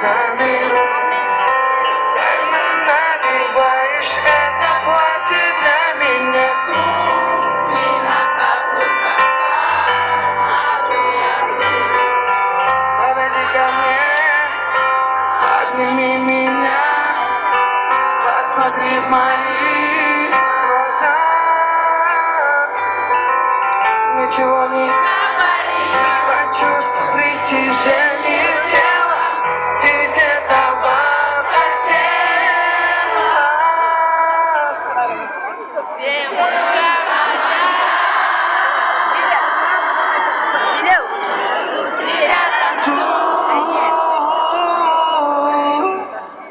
заберу. Специально надеваешь это платье для меня. Подойди ко мне, обними меня, посмотри в мои глаза. Ничего не почувствуй притяжение тела, ты где-то хотела. Девочка моя,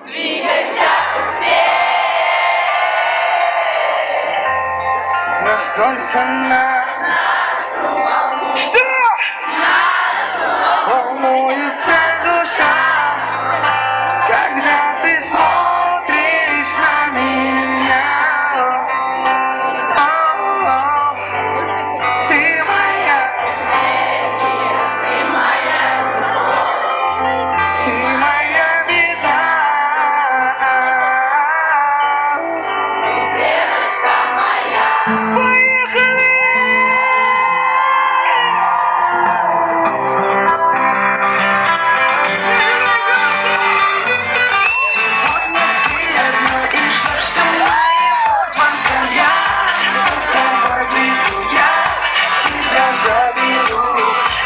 двигайся быстрее. Настройся на что? Волнуется душа, когда ты смотришь на меня. О-о-о. Ты моя, ты моя беда. Девочка моя. Поехали! Сегодня ты одна и ждешь все моего звонка. Я за тобой приду, я тебя заберу.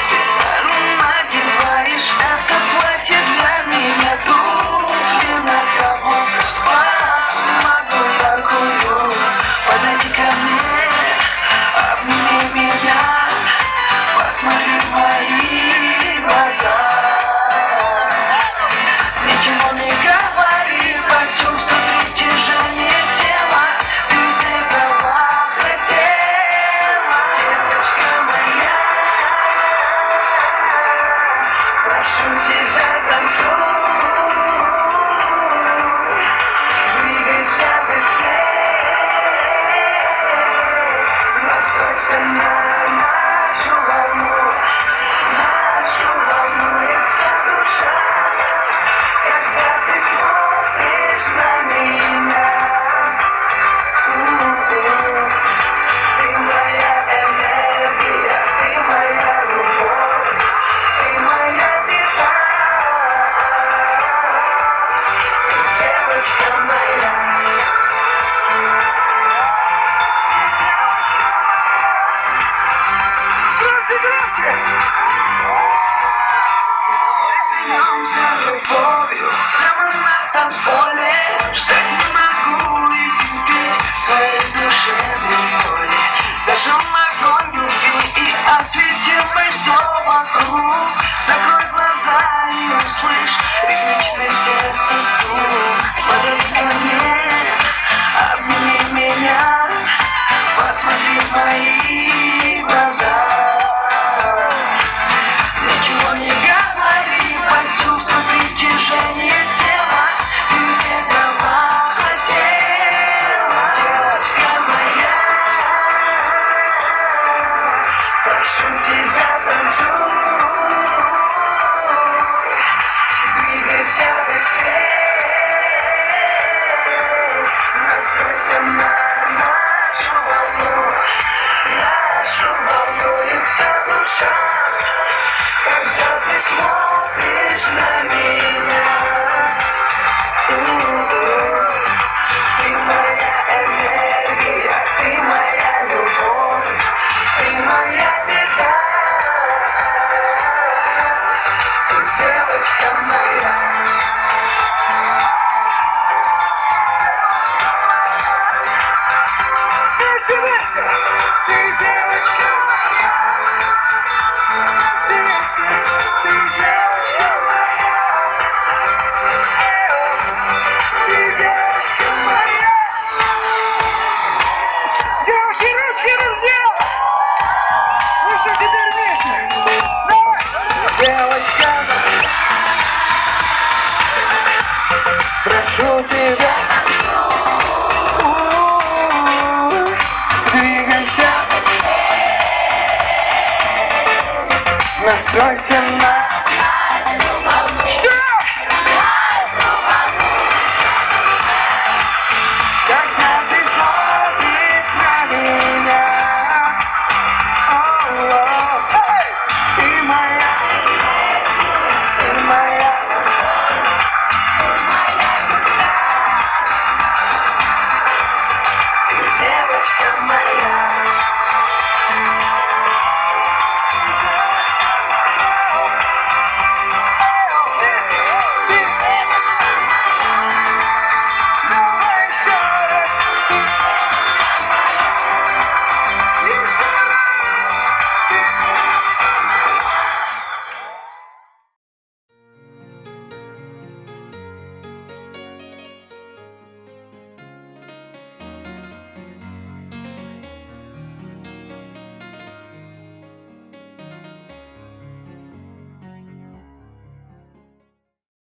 Специально надеваешь это платье для меня. Туфли на каблуках помаду яркую. Подойди ко мне, обними меня, посмотри в мои глаза. Ничего не говори, почувствуй притяжение тела, ты где-то хотела. Девочка моя, прошу тебя, танцуй, двигайся быстрее, настройся на нашу волну, волнуется душа, когда ты смотришь на меня. Ты моя энергия, ты моя любовь, ты моя беда. Ты девочка моя. Громче, громче! Займемся любовью прямо на танцполе. Ждать не могу и терпеть своей душевной боли. Зажжем огонь любви и осветим мы все вокруг. Закрой глаза и услышь ритмичный сердце стук. Подойди ко мне, обними меня, посмотри в мои глаза. Ничего не говори, почувствуй притяжение тела, ты где-то хотела. Девочка моя, прошу тебя, танцуй, двигайся быстрее, настройся на нашу волнуется душа, когда ты смотришь на меня. Ты моя энергия, ты моя любовь, ты моя беда. Ты девочка моя. Веселися, ты девочка моя. Веселися, ты девочка моя. Ты девочка моя. Девушки, ручки, друзья! Ну что, теперь вместе? Давай! Девочка моя, прошу тебя, двигайся, настройся на